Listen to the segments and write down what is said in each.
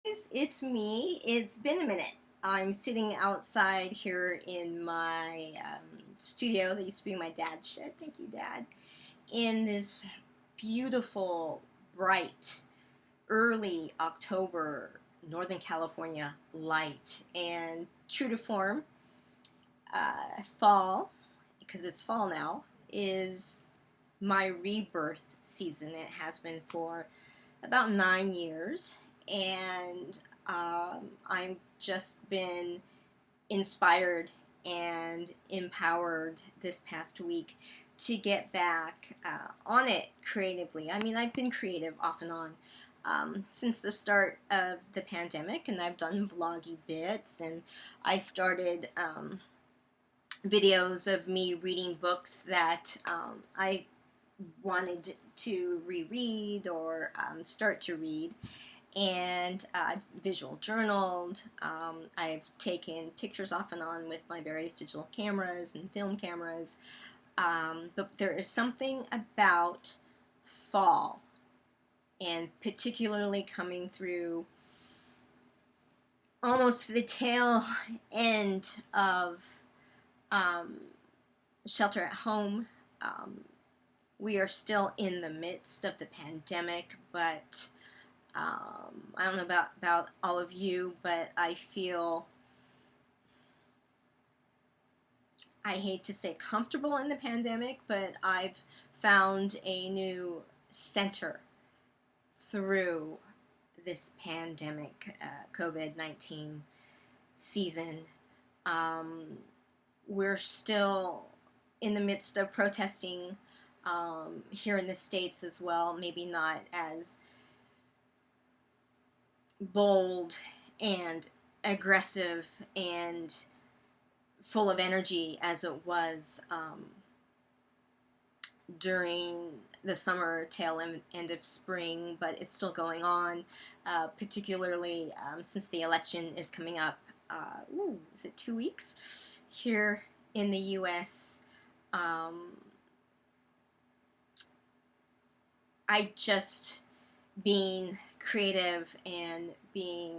It's me. It's been a minute. I'm sitting outside here in my studio that used to be my dad's shed. Thank you, Dad. In this beautiful, bright, early October Northern California light. And true to form, fall, because it's fall now, is my rebirth season. It has been for about 9 years, and I've just been inspired and empowered this past week to get back on it creatively. I mean, I've been creative off and on since the start of the pandemic, and I've done vloggy bits, and I started videos of me reading books that I wanted to reread or start to read. And I've visual journaled. I've taken pictures off and on with my various digital cameras and film cameras. But there is something about fall, and particularly coming through almost the tail end of um, shelter at home. Um, we are still in the midst of the pandemic, but I don't know about all of you, but I feel, I hate to say comfortable in the pandemic, but I've found a new center through this pandemic, COVID-19 season. Um, we're still in the midst of protesting here in the States as well, maybe not as bold and aggressive and full of energy as it was during the summer tail end of spring, but it's still going on, particularly since the election is coming up. Is it 2 weeks here in the U.S.? Um, I just, being creative and being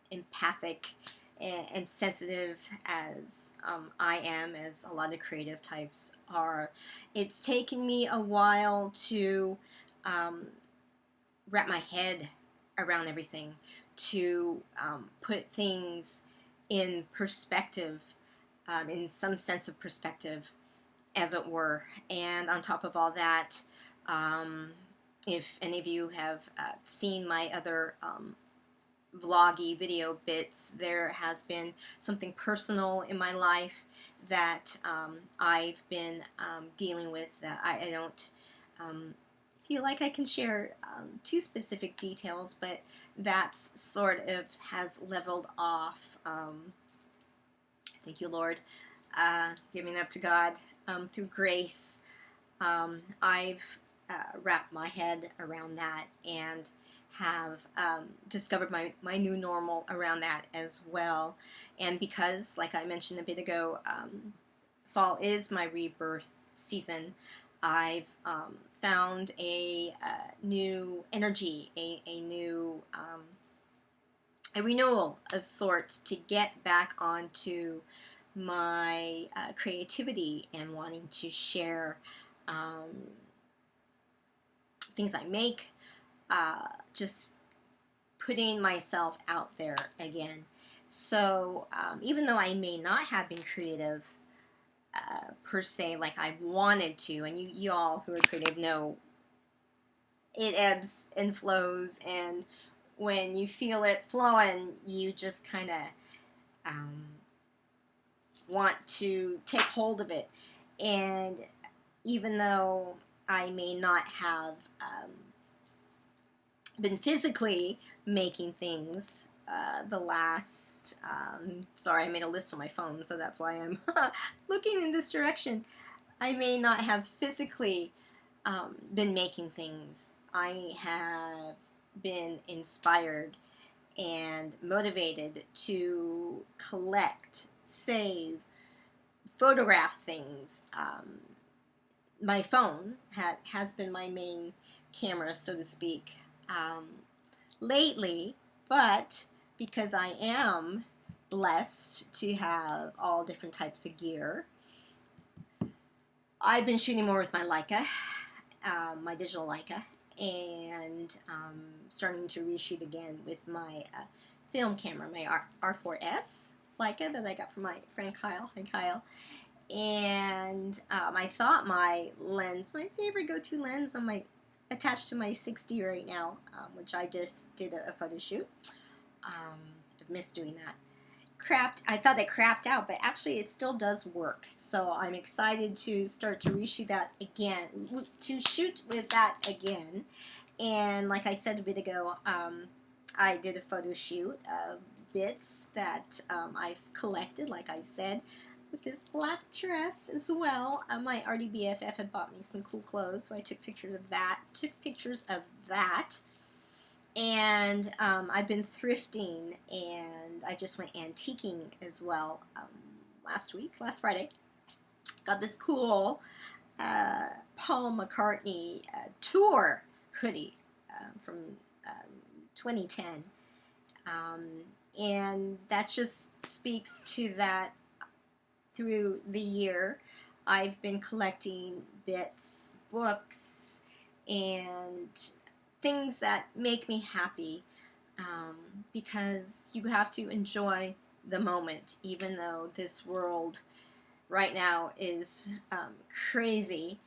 empathic and sensitive as I am, as a lot of creative types are, it's taken me a while to um, wrap my head around everything, to put things in perspective, in some sense of perspective, as it were. And on top of all that, um, if any of you have seen my other vloggy video bits, there has been something personal in my life that I've been dealing with that I don't feel like I can share too specific details, but that's sort of has leveled off. Thank you, Lord. Giving that to God through grace. I've wrapped my head around that and have discovered my new normal around that as well. And because, like I mentioned a bit ago, fall is my rebirth season, I've found a new energy, a new a renewal of sorts to get back onto my creativity and wanting to share things I make, just putting myself out there again. So even though I may not have been creative per se like I wanted to, and you all who are creative know it ebbs and flows, and when you feel it flowing, you just kind of um, want to take hold of it. And even though I may not have been physically making things the last, sorry, I made a list on my phone, so that's why I'm looking in this direction. I may not have physically been making things. I have been inspired and motivated to collect, save, photograph things. My phone has been my main camera, so to speak. Um, Lately, But because I am blessed to have all different types of gear, I've been shooting more with my Leica, my digital Leica, and starting to reshoot again with my film camera, my R4S Leica that I got from my friend Kyle. Hi, Kyle. And I thought my lens, my favorite go-to lens on my attached to my 6D right now, which I just did a photo shoot. I've missed doing that. I thought it crapped out, but actually it still does work. So I'm excited to start to reshoot that again, to shoot with that again. And like I said a bit ago, I did a photo shoot of bits that I've collected, like I said, with this black dress as well. My RDBFF had bought me some cool clothes, so I took pictures of that. And I've been thrifting, and I just went antiquing as well last Friday. Got this cool Paul McCartney tour hoodie from 2010. And that just speaks to that through the year I've been collecting bits, books, and things that make me happy, because you have to enjoy the moment, even though this world right now is crazy.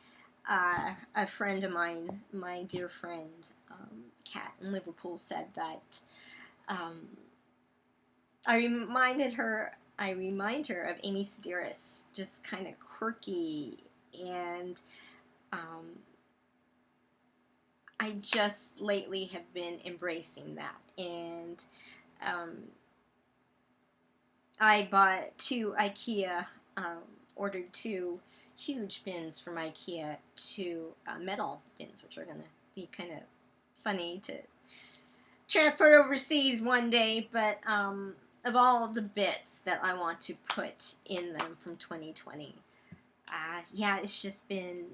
A friend of mine, my dear friend, Kat in Liverpool, said that I remind her of Amy Sedaris, just kind of quirky, and I just lately have been embracing that. And I bought ordered 2 huge bins from IKEA, 2 metal bins, which are going to be kind of funny to transport overseas one day, but of all the bits that I want to put in them from 2020, yeah, it's just been,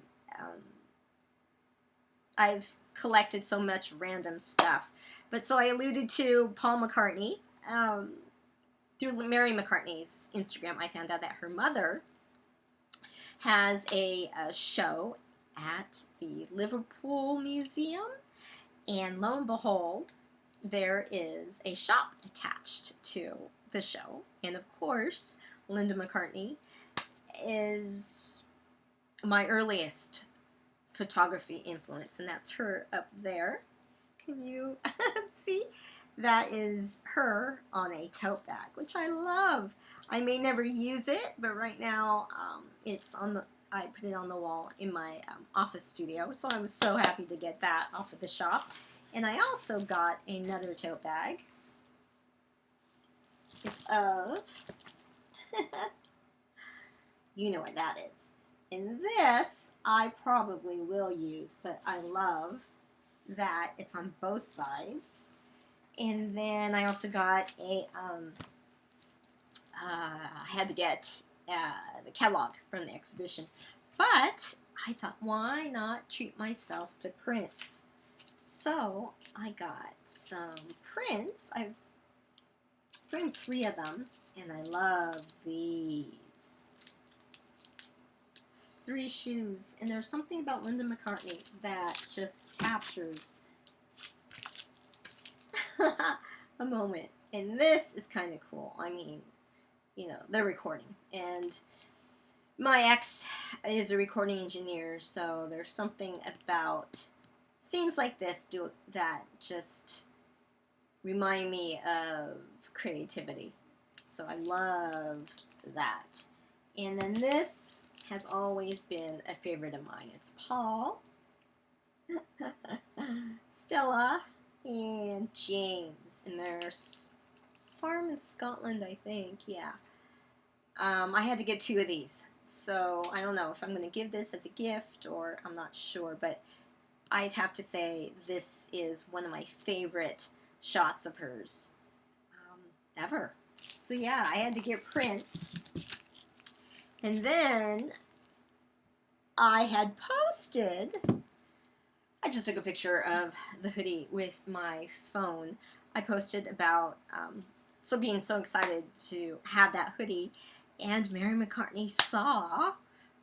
I've collected so much random stuff. But so I alluded to Paul McCartney. Through Mary McCartney's Instagram, I found out that her mother has a show at the Liverpool Museum, and lo and behold, there is a shop attached to the show. And of course, Linda McCartney is my earliest photography influence, and that's her up there. Can you see? That is her on a tote bag, which I love. I may never use it, but right now it's on the. I put it on the wall in my office studio, so I was so happy to get that off of the shop. And I also got another tote bag. It's of, you know what that is. And this I probably will use, but I love that it's on both sides. And then I also got a, I had to get the catalog from the exhibition. But I thought, why not treat myself to prints? So I got some prints. I've framed 3 of them, and I love these. 3 shoes, and there's something about Linda McCartney that just captures a moment. And this is kind of cool. I mean, you know, they're recording, and my ex is a recording engineer, so there's something about scenes like this that just remind me of creativity. So I love that. And then this has always been a favorite of mine. It's Paul, Stella, and James, and their farm in Scotland, I think. Yeah. I had to get 2 of these, so I don't know if I'm going to give this as a gift, or I'm not sure, but I'd have to say this is one of my favorite shots of hers ever. So yeah, I had to get prints. And then I had posted, I just took a picture of the hoodie with my phone. I posted about being so excited to have that hoodie, and Mary McCartney saw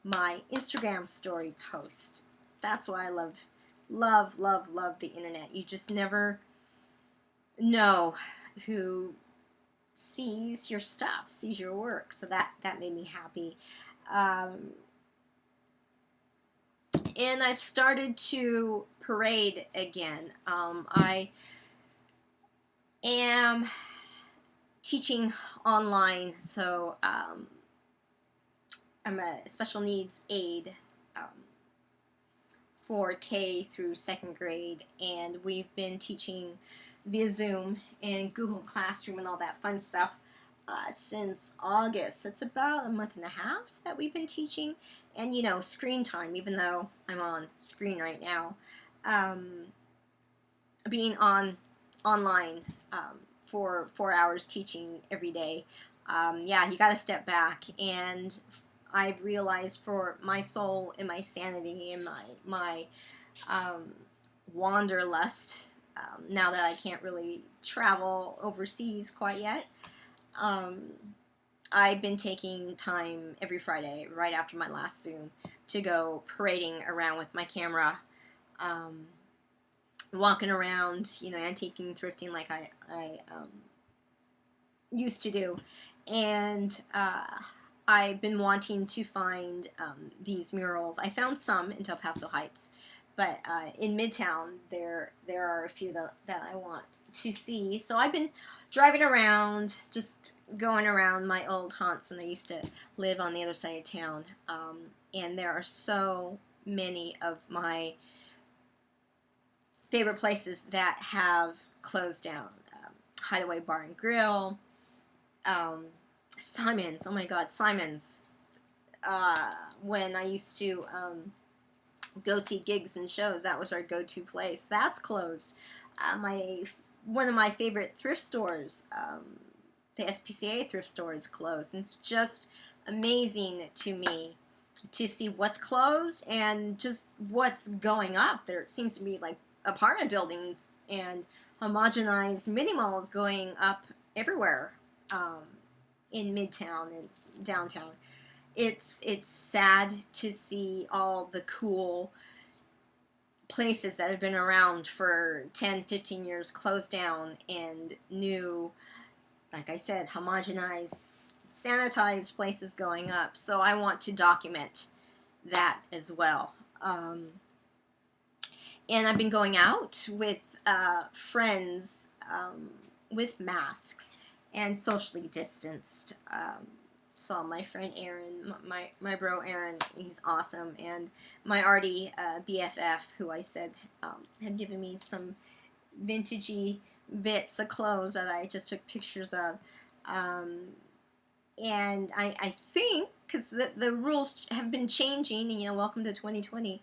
my Instagram story post. That's why I love the internet. You just never know who sees your stuff, sees your work. So that made me happy. And I've started to parade again. I am teaching online, so I'm a special needs aide for K through second grade, and we've been teaching via Zoom and Google Classroom and all that fun stuff since August. It's about a month and a half that we've been teaching, and screen time, even though I'm on screen right now, being online for 4 hours teaching every day, yeah, you got to step back. And I've realized for my soul and my sanity and my wanderlust, now that I can't really travel overseas quite yet, I've been taking time every Friday right after my last Zoom to go parading around with my camera, walking around, antiquing, thrifting like I used to do. And I've been wanting to find these murals. I found some in El Paso Heights, but in Midtown there are a few that I want to see. So I've been driving around, just going around my old haunts when I used to live on the other side of town. And there are so many of my favorite places that have closed down. Hideaway Bar and Grill, Simon's. Oh my God, Simon's. When I used to go see gigs and shows, that was our go-to place. That's closed. One of my favorite thrift stores, the SPCA thrift store, is closed. And it's just amazing to me to see what's closed and just what's going up. There seems to be like apartment buildings and homogenized mini malls going up everywhere in Midtown and downtown. It's sad to see all the cool places that have been around for 10, 15 years closed down, and new, like I said, homogenized, sanitized places going up. So I want to document that as well. And I've been going out with friends with masks and socially distanced. Saw my friend Aaron, my bro Aaron, he's awesome, and my arty BFF, who I said had given me some vintagey bits of clothes that I just took pictures of. And I think, because the rules have been changing, welcome to 2020,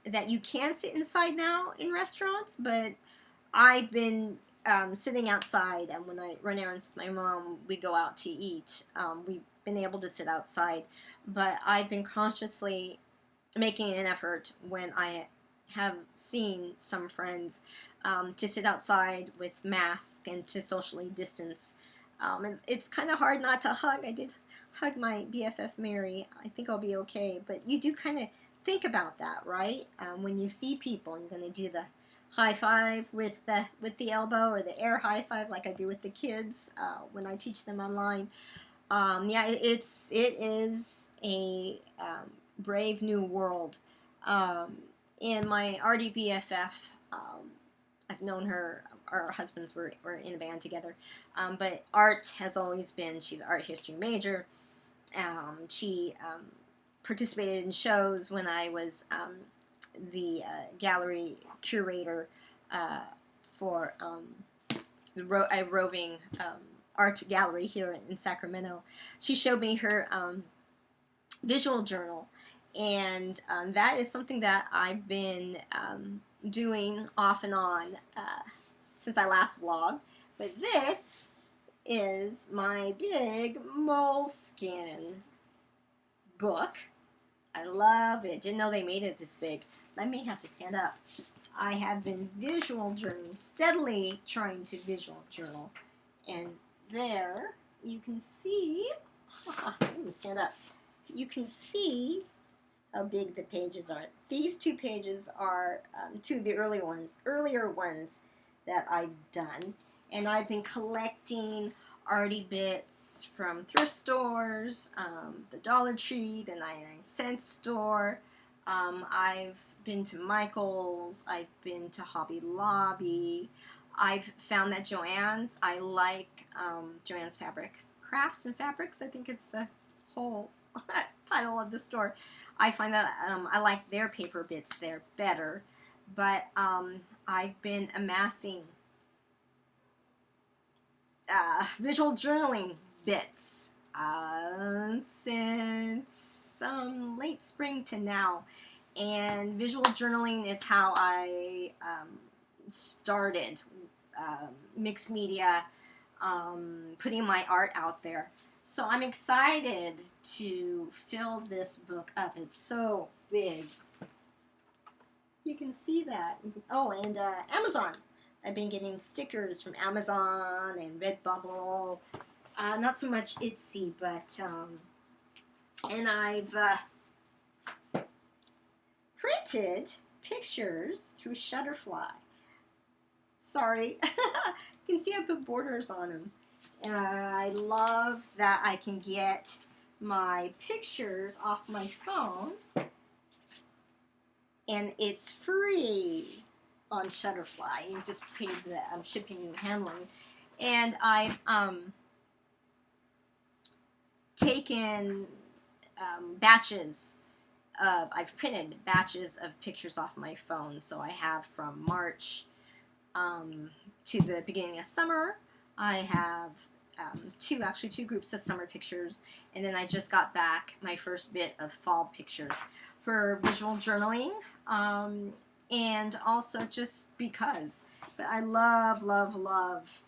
that you can sit inside now in restaurants, but I've been sitting outside, and when I run errands with my mom, we go out to eat. We've been able to sit outside, but I've been consciously making an effort when I have seen some friends to sit outside with masks and to socially distance. It's kind of hard not to hug. I did hug my BFF Mary. I think I'll be okay, but you do kind of think about that, right? When you see people, you're going to do the high five with the elbow, or the air high five like I do with the kids when I teach them online. Yeah, it is a brave new world. And my RD BFF, I've known her. Our husbands were in a band together, but art has always been. She's an art history major. She participated in shows when I was the gallery curator for a roving art gallery here in Sacramento. She showed me her visual journal, and that is something that I've been doing off and on since I last vlogged. But this is my big moleskin book. I love it. Didn't know they made it this big. I may have to stand up. I have been visual journaling, steadily trying to visual journal. And there you can see, let me stand up. You can see how big the pages are. These 2 pages are 2 of the earlier ones that I've done. And I've been collecting arty bits from thrift stores, the Dollar Tree, the 99-cent store. I've been to Michael's. I've been to Hobby Lobby. I've found that Joann's, I like Joann's Fabrics, Crafts and Fabrics, I think is the whole title of the store. I find that I like their paper bits there better, but I've been amassing visual journaling bits since late spring to now, and visual journaling is how I started mixed media, putting my art out there. So I'm excited to fill this book up. It's so big. You can see that. Oh, and Amazon. I've been getting stickers from Amazon and Redbubble. Not so much Etsy, but and I've printed pictures through Shutterfly. Sorry, you can see I put borders on them. And I love that I can get my pictures off my phone, and it's free on Shutterfly. You just pay the shipping and handling. And I've taken batches of, I've printed batches of pictures off my phone. So I have from March to the beginning of summer. I have two groups of summer pictures, and then I just got back my first bit of fall pictures for visual journaling, and also just because. But I love, love, love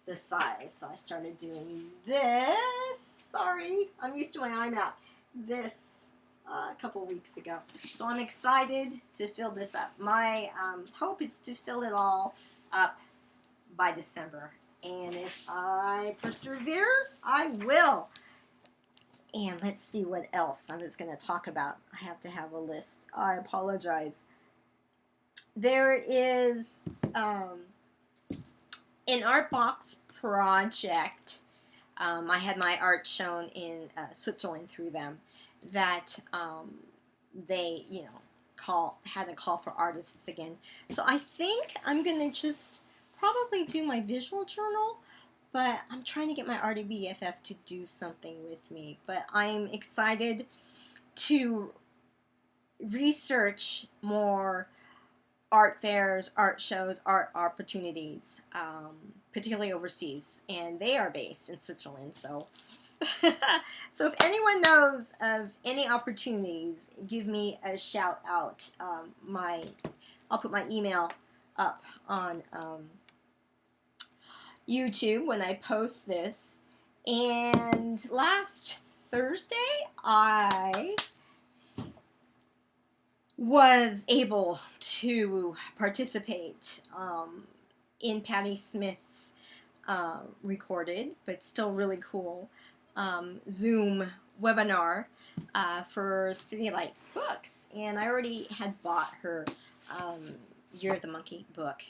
this size, so I started doing this. Sorry, I'm used to my iMac. This a couple weeks ago. So I'm excited to fill this up. My hope is to fill it all up by December. And if I persevere, I will. And let's see what else I was going to talk about. I have to have a list. I apologize. There is an art box project. I had my art shown in Switzerland through them. That they, had a call for artists again. So I think I'm going to just probably do my visual journal, but I'm trying to get my RDBFF to do something with me. But I'm excited to research more art fairs, art shows, art opportunities, particularly overseas, and they are based in Switzerland. So so if anyone knows of any opportunities, give me a shout out. I'll put my email up on YouTube when I post this. And last Thursday, I was able to participate in Patti Smith's recorded, but still really cool, Zoom webinar for City Lights Books. And I already had bought her Year of the Monkey book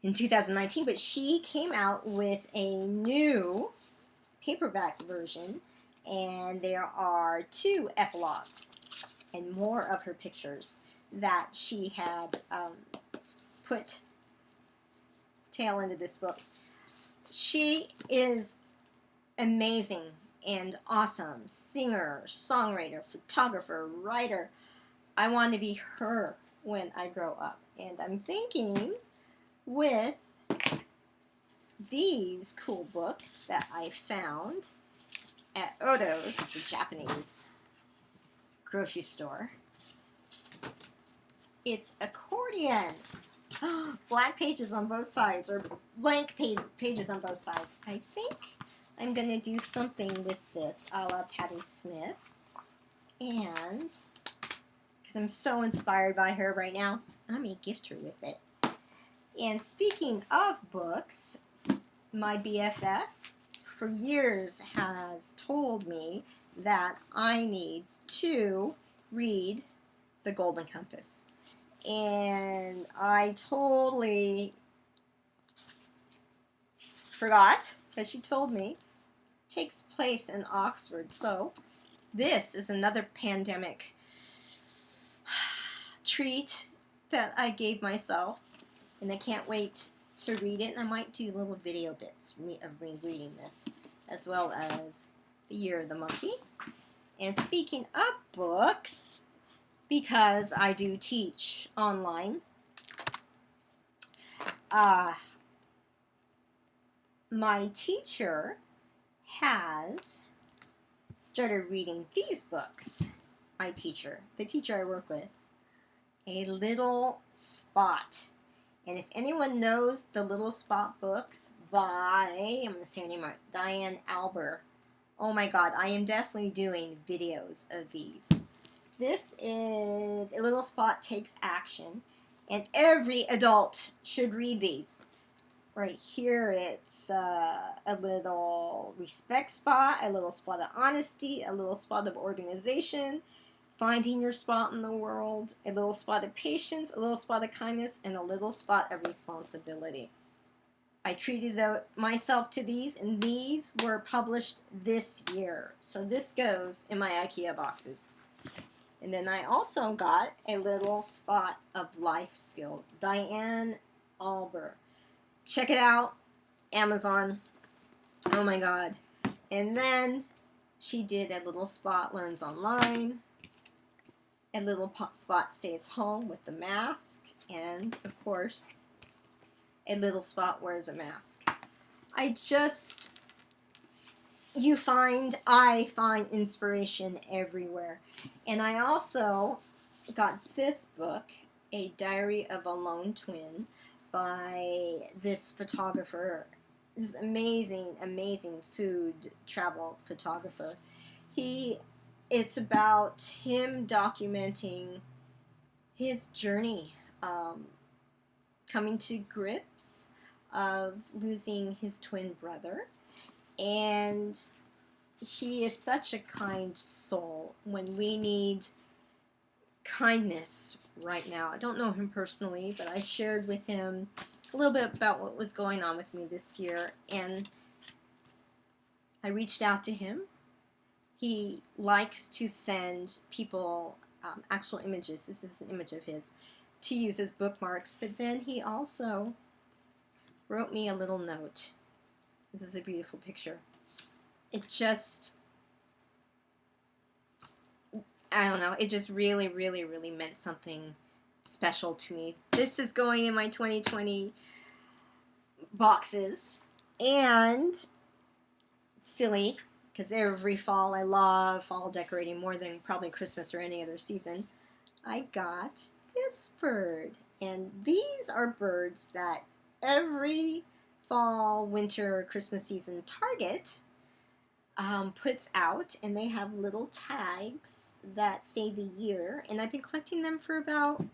in 2019, but she came out with a new paperback version, and there are 2 epilogues and more of her pictures that she had put tail into this book. She is amazing and awesome singer, songwriter, photographer, writer. I want to be her when I grow up, and I'm thinking with these cool books that I found at Odo's, it's a Japanese grocery store. It's accordion. Black pages on both sides, or blank pages on both sides. I think I'm going to do something with this a la Patti Smith, and because I'm so inspired by her right now. I may gift her with it. And speaking of books, my BFF for years has told me that I need to read The Golden Compass. And I totally forgot that she told me. It takes place in Oxford. So this is another pandemic treat that I gave myself. And I can't wait to read it. And I might do little video bits of me reading this, as well as The Year of the Monkey. And speaking of books, because I do teach online, my teacher has started reading these books. My teacher, the teacher I work with, A Little Spot. And if anyone knows the Little Spot books by, I'm going to say her name right, Diane Alber. Oh my God, I am definitely doing videos of these. This is A Little Spot Takes Action, and every adult should read these. Right here, it's a little respect spot, a little spot of honesty, a little spot of organization, finding your spot in the world, a little spot of patience, a little spot of kindness, and a little spot of responsibility. I treated myself to these, and these were published this year. So this goes in my IKEA boxes. And then I also got A Little Spot of Life Skills, Diane Alber. Check it out, Amazon. Oh my God. And then she did A Little Spot Learns Online, A Little Spot Stays Home with the Mask, and of course, A Little Spot Wears a Mask. I find inspiration everywhere. And I also got this book, A Diary of a Lone Twin, by this photographer, this amazing, amazing food travel photographer. It's about him documenting his journey, coming to grips of losing his twin brother. And he is such a kind soul when we need kindness right now. I don't know him personally, but I shared with him a little bit about what was going on with me this year, and I reached out to him. He likes to send people actual images. This is an image of his to use as bookmarks, but then he also wrote me a little note. This is a beautiful picture. It just, I don't know, it just really, really, really meant something special to me. This is going in my 2020 boxes, and it's silly, because every fall I love fall decorating more than probably Christmas or any other season. I got this bird, and these are birds that every fall, winter, Christmas season Target puts out, and they have little tags that say the year, and I've been collecting them for about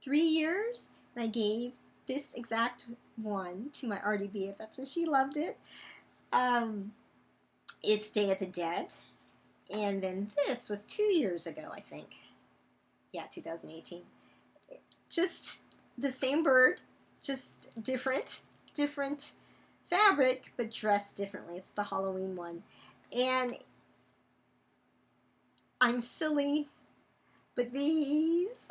3 years, and I gave this exact one to my RDBFF, and she loved it. It's Day of the Dead, and then this was 2 years ago, I think. Yeah, 2018. Just the same bird, just different fabric, but dressed differently. It's the Halloween one. And I'm silly, but these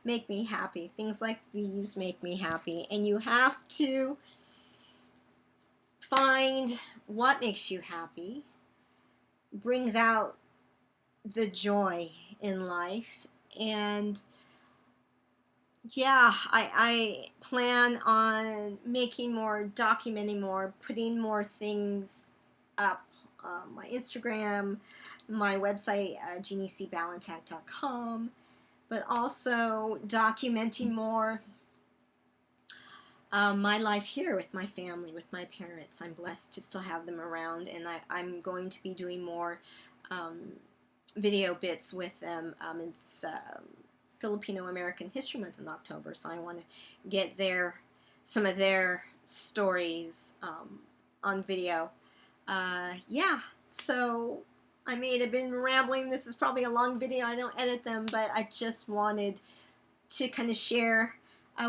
make me happy. Things like these make me happy. And you have to find what makes you happy, brings out the joy in life. And yeah, I plan on making more, documenting more, putting more things up. My Instagram, my website, jeanniecballantyne.com, but also documenting more my life here with my family, with my parents. I'm blessed to still have them around, and I'm going to be doing more video bits with them. It's Filipino American History Month in October, so I want to get some of their stories on video. Yeah, so I may have been rambling. This is probably a long video. I don't edit them, but I just wanted to kind of share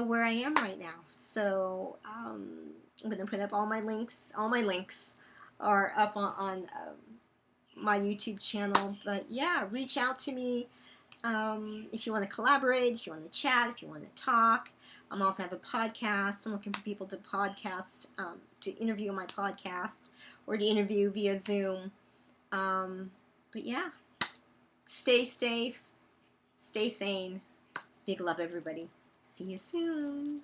where I am right now. So I'm going to put up all my links. All my links are up on my YouTube channel. But yeah, reach out to me if you want to collaborate, if you want to chat, if you want to talk. I also have a podcast. I'm looking for people to podcast, to interview on my podcast, or to interview via Zoom. But yeah, stay safe, stay sane. Big love, everybody. See you soon.